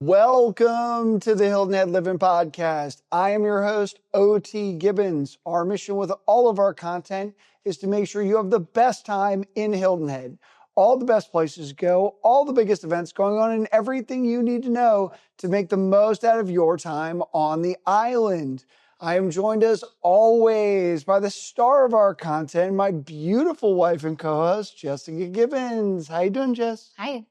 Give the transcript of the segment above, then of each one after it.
Welcome to the Hilton Head Living Podcast. I am your host, O.T. Gibbons. Our mission with all of our content is to make sure you have the best time in Hilton Head. All the best places to go, all the biggest events going on, and everything you need to know to make the most out of your time on the island. I am joined as always by the star of our content, my beautiful wife and co-host, Jessica Gibbons. How you doing, Jess? Hi.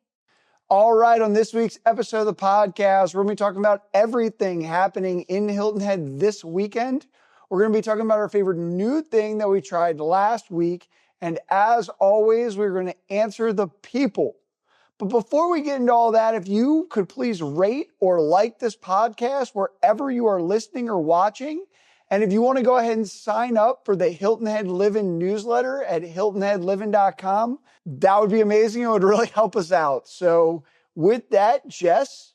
All right, on this week's episode of the podcast, we're going to be talking about everything happening in Hilton Head this weekend. We're going to be talking about our favorite new thing that we tried last week. And as always, we're going to answer the people. But before we get into all that, if you could please rate or like this podcast wherever you are listening or watching. And if you want to go ahead and sign up for the Hilton Head Living newsletter at hiltonheadliving.com, that would be amazing. It would really help us out. So with that, Jess,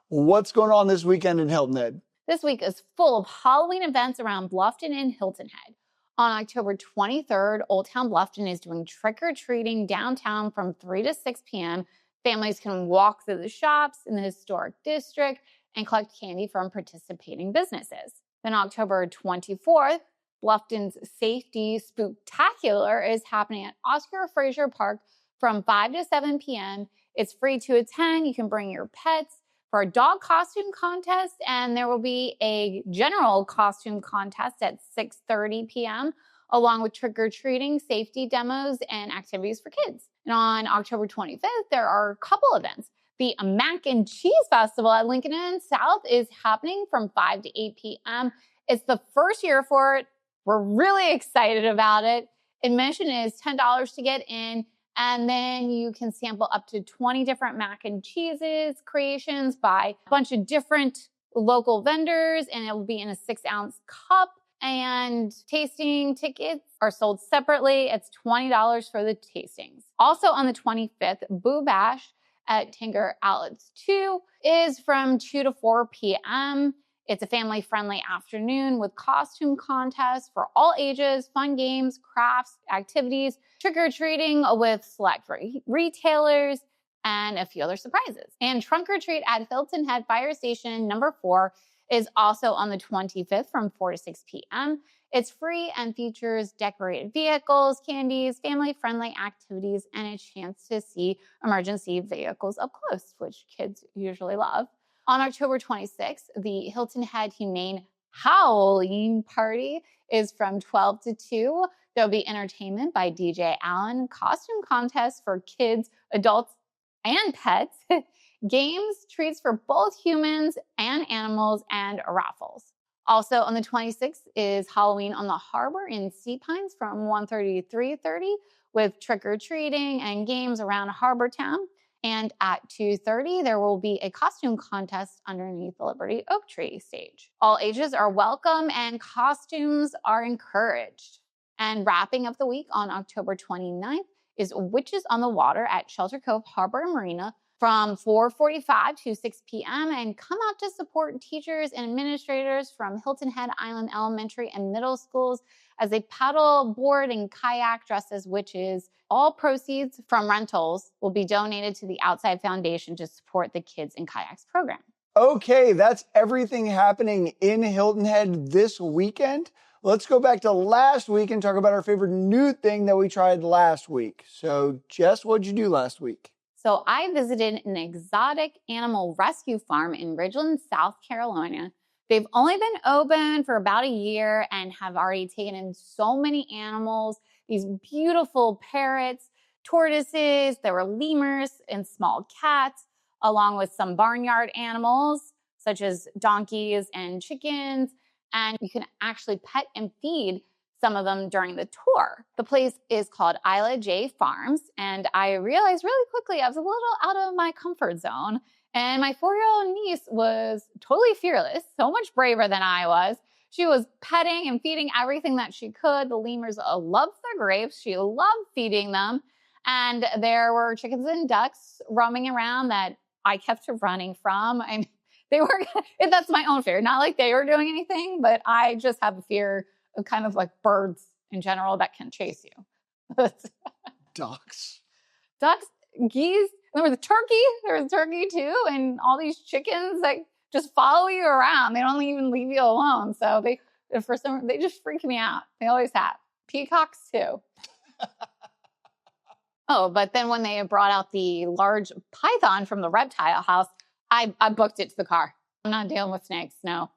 what's going on this weekend in Hilton Head? This week is full of Halloween events around Bluffton and Hilton Head. On October 23rd, Old Town Bluffton is doing trick-or-treating downtown from 3 to 6 p.m. Families can walk through the shops in the historic district and collect candy from participating businesses. Then October 24th, Bluffton's Safety Spooktacular is happening at Oscar Fraser Park from 5 to 7 p.m. It's free to attend. You can bring your pets for a dog costume contest, and there will be a general costume contest at 6:30 p.m., along with trick-or-treating, safety demos, and activities for kids. And on October 25th, there are a couple events. The Mac and Cheese Festival at Lincoln Inn South is happening from 5 to 8 p.m. It's the first year for it. We're really excited about it. Admission is $10 to get in, and then you can sample up to 20 different mac and cheeses creations by a bunch of different local vendors, and it will be in a 6-ounce cup. And tasting tickets are sold separately. It's $20 for the tastings. Also on the 25th, Boo Bash at Tanger Outlets 2 is from 2 to 4 p.m. It's a family-friendly afternoon with costume contests for all ages, fun games, crafts, activities, trick-or-treating with select retailers, and a few other surprises. And Trunk or Treat at Hilton Head Fire Station number 4 is also on the 25th from 4 to 6 p.m. It's free and features decorated vehicles, candies, family-friendly activities, and a chance to see emergency vehicles up close, which kids usually love. On October 26th, the Hilton Head Humane Halloween Party is from 12 to 2. There'll be entertainment by DJ Allen, costume contests for kids, adults, and pets, games, treats for both humans and animals, and raffles. Also on the 26th is Halloween on the Harbor in Sea Pines from 1:30 to 3:30 with trick-or-treating and games around Harbor Town. And at 2:30, there will be a costume contest underneath the Liberty Oak Tree stage. All ages are welcome and costumes are encouraged. And wrapping up the week on October 29th is Witches on the Water at Shelter Cove Harbor Marina from 4:45 to 6 p.m. and come out to support teachers and administrators from Hilton Head Island Elementary and Middle Schools as they paddle, board, and kayak dressed as witches. All proceeds from rentals will be donated to the Outside Foundation to support the Kids in Kayaks program. Okay, that's everything happening in Hilton Head this weekend. Let's go back to last week and talk about our favorite new thing that we tried last week. So, Jess, what'd you do last week? So I visited an exotic animal rescue farm in Ridgeland, South Carolina. They've only been open for about a year and have already taken in so many animals, these beautiful parrots, tortoises, there were lemurs and small cats, along with some barnyard animals, such as donkeys and chickens. And you can actually pet and feed some of them during the tour. The place is called Isla J Farms, and I realized really quickly I was a little out of my comfort zone. And my 4-year-old niece was totally fearless, so much braver than I was. She was petting and feeding everything that she could. The lemurs loved the grapes. She loved feeding them. And there were chickens and ducks roaming around that I kept running from. I mean, they were, that's my own fear. Not like they were doing anything, but I just have a fear of kind of like birds in general that can chase you. Ducks. Ducks, geese, there was a turkey too, and all these chickens that just follow you around. They don't even leave you alone. So they just freak me out. They always have. Peacocks too. Oh, but then when they brought out the large python from the reptile house, I booked it to the car. I'm not dealing with snakes. No.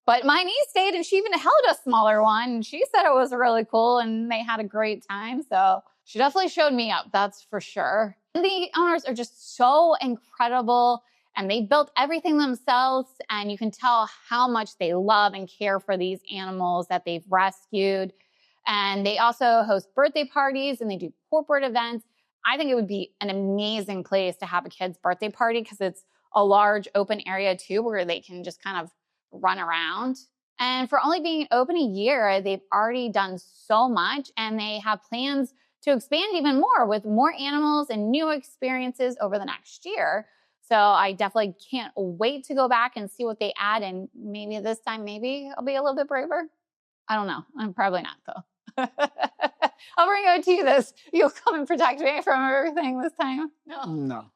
But my niece stayed and she even held a smaller one. And she said it was really cool and they had a great time. So she definitely showed me up. That's for sure. And the owners are just so incredible and they built everything themselves. And you can tell how much they love and care for these animals that they've rescued. And they also host birthday parties and they do corporate events. I think it would be an amazing place to have a kid's birthday party because it's a large open area too where they can just kind of run around. And for only being open a year, they've already done so much and they have plans to expand even more with more animals and new experiences over the next year. So I definitely can't wait to go back and see what they add. And maybe this time, maybe I'll be a little bit braver. I don't know. I'm probably not though. I'll bring it to you you'll come and protect me from everything this time. No.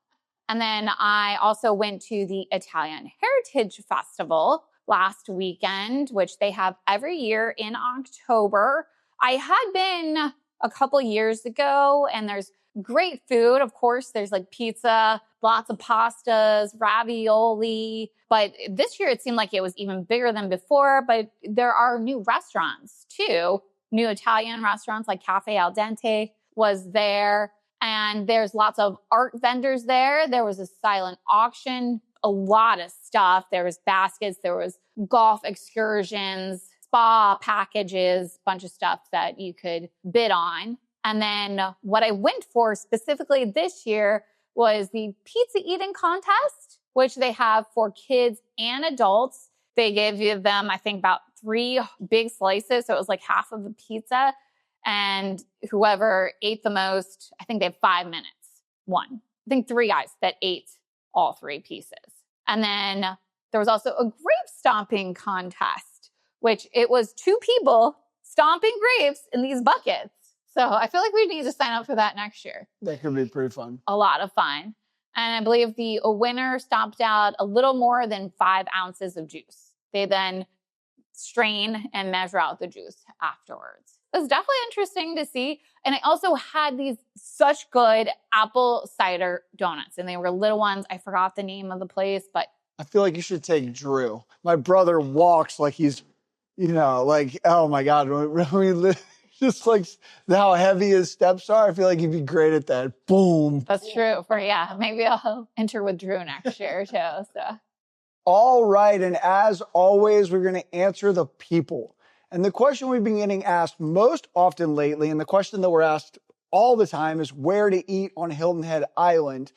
And then I also went to the Italian Heritage Festival last weekend, which they have every year in October. I had been a couple years ago and there's great food. Of course, there's like pizza, lots of pastas, ravioli. But this year it seemed like it was even bigger than before. But there are new restaurants too. New Italian restaurants like Cafe Al Dente was there. And there's lots of art vendors there. There was a silent auction, a lot of stuff. There was baskets, there was golf excursions, spa packages, bunch of stuff that you could bid on. And then what I went for specifically this year was the pizza eating contest, which they have for kids and adults. They give you them, I think, about 3 big slices. So it was like half of the pizza. And whoever ate the most, I think they have 5 minutes, won. I think 3 guys that ate all 3 pieces. And then there was also a grape stomping contest, which it was 2 people stomping grapes in these buckets. So I feel like we need to sign up for that next year. That could be pretty fun. A lot of fun. And I believe the winner stomped out a little more than 5 ounces of juice. They then strain and measure out the juice afterwards. It was definitely interesting to see. And I also had these such good apple cider donuts. And they were little ones. I forgot the name of the place, but I feel like you should take Drew. My brother walks like he's, like, oh my God. Just like how heavy his steps are. I feel like he'd be great at that. Boom. That's true. Maybe I'll enter with Drew next year too. So. All right. And as always, we're going to answer the people. And the question we've been getting asked most often lately, and the question that we're asked all the time is where to eat on Hilton Head Island.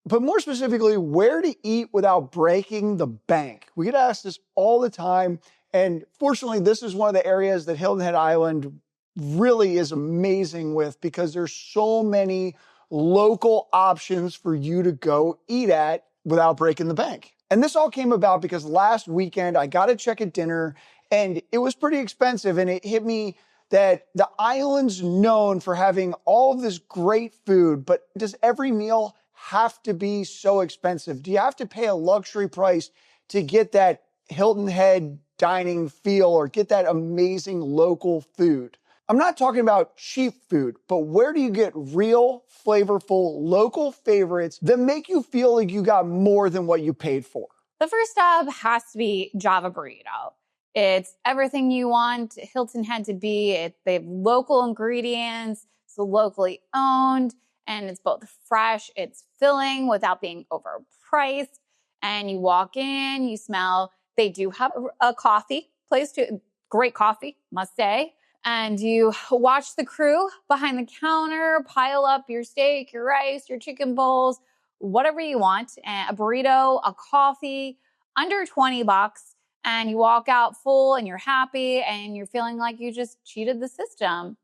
But more specifically, where to eat without breaking the bank. We get asked this all the time. And fortunately, this is one of the areas that Hilton Head Island really is amazing with because there's so many local options for you to go eat at without breaking the bank. And this all came about because last weekend I got a check at dinner and it was pretty expensive, and it hit me that the island's known for having all of this great food, but does every meal have to be so expensive? Do you have to pay a luxury price to get that Hilton Head dining feel or get that amazing local food? I'm not talking about cheap food, but where do you get real, flavorful, local favorites that make you feel like you got more than what you paid for? The first stop has to be Java Burrito. It's everything you want Hilton Head to be. They have local ingredients, it's locally owned, and it's both fresh, it's filling without being overpriced. And you walk in, you smell, they do have a coffee place too, great coffee, must say. And you watch the crew behind the counter pile up your steak, your rice, your chicken bowls, whatever you want, a burrito, a coffee, under $20. And you walk out full and you're happy and you're feeling like you just cheated the system.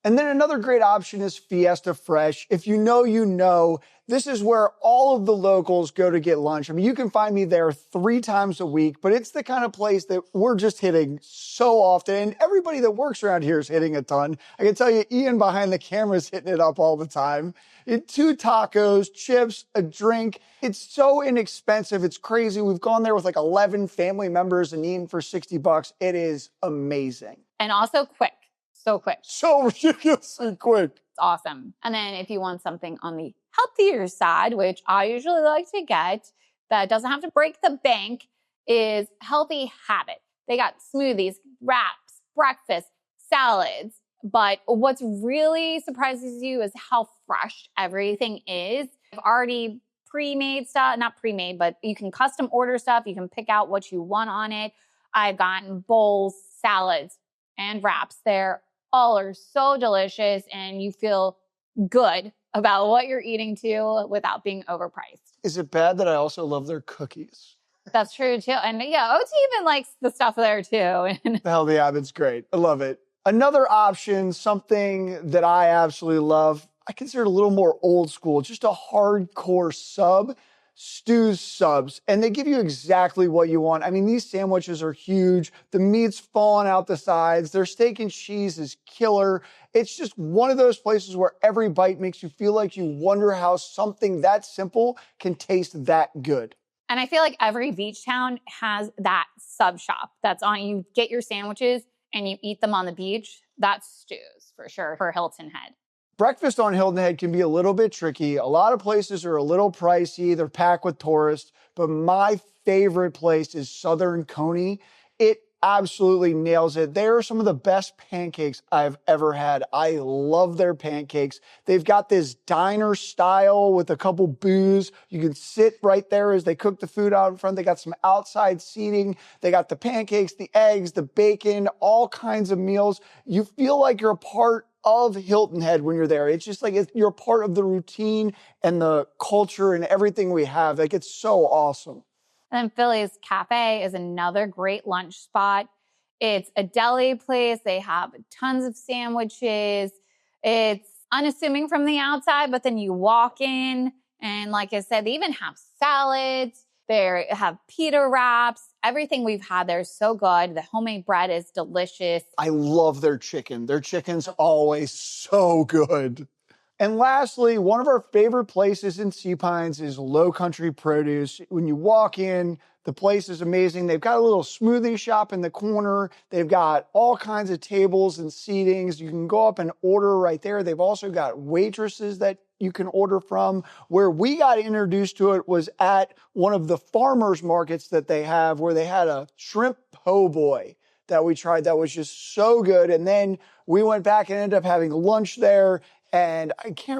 And then another great option is Fiesta Fresh. If you know, you know, this is where all of the locals go to get lunch. I mean, you can find me there 3 times a week, but it's the kind of place that we're just hitting so often. And everybody that works around here is hitting a ton. I can tell you, Ian behind the camera is hitting it up all the time. 2 tacos, chips, a drink. It's so inexpensive. It's crazy. We've gone there with like 11 family members and eaten for $60. It is amazing. And also quick. So quick. So ridiculously quick. It's awesome. And then if you want something on the healthier side, which I usually like to get, that doesn't have to break the bank, is Healthy Habit. They got smoothies, wraps, breakfast, salads. But what's really surprises you is how fresh everything is. I've already pre-made stuff, not pre-made, but you can custom order stuff. You can pick out what you want on it. I've gotten bowls, salads, and wraps there. All are so delicious and you feel good about what you're eating too without being overpriced. Is it bad that I also love their cookies? That's true too. And yeah, OT even likes the stuff there too. The Healthy Habit's great. I love it. Another option, something that I absolutely love, I consider it a little more old school, just a hardcore sub. Stu's Subs, and they give you exactly what you want. I mean, these sandwiches are huge. The meat's falling out the sides. Their steak and cheese is killer. It's just one of those places where every bite makes you feel like you wonder how something that simple can taste that good. And I feel like every beach town has that sub shop that's on. You get your sandwiches and you eat them on the beach. That's Stu's for sure for Hilton Head. Breakfast on Hilton Head can be a little bit tricky. A lot of places are a little pricey. They're packed with tourists. But my favorite place is Southern Coney. It absolutely nails it. They are some of the best pancakes I've ever had. I love their pancakes. They've got this diner style with a couple booths. You can sit right there as they cook the food out in front. They got some outside seating. They got the pancakes, the eggs, the bacon, all kinds of meals. You feel like you're a part of Hilton Head when you're there. It's just like you're part of the routine and the culture and everything we have. Like, it's so awesome. And then Philly's Cafe is another great lunch spot. It's a deli place. They have tons of sandwiches. It's unassuming from the outside, but then you walk in and like I said, they even have salads. They have pita wraps. Everything we've had there is so good. The homemade bread is delicious. I love their chicken. Their chicken's always so good. And lastly, one of our favorite places in Sea Pines is Low Country Produce. When you walk in, the place is amazing. They've got a little smoothie shop in the corner. They've got all kinds of tables and seatings. You can go up and order right there. They've also got waitresses that you can order from. Where we got introduced to it was at one of the farmers markets that they have, where they had a shrimp po' boy that we tried that was just so good. And then we went back and ended up having lunch there. And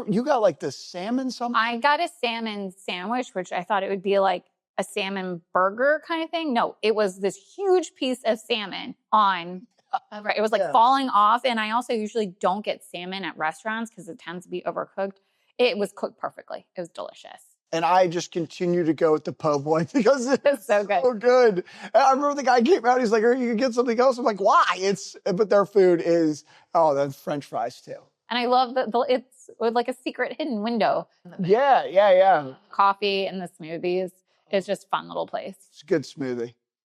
you got like the salmon something? I got a salmon sandwich, which I thought it would be like a salmon burger kind of thing. No, it was this huge piece of salmon on, right? It was like falling off. And I also usually don't get salmon at restaurants because it tends to be overcooked. It was cooked perfectly. It was delicious. And I just continue to go with the po' boy because it's so good. So good. And I remember the guy came out, he's like, "Are you can get something else?" I'm like, "Why?" But their food is, that's French fries too. And I love that it's with like a secret hidden window. Yeah. Coffee and the smoothies. It's just a fun little place. It's a good smoothie.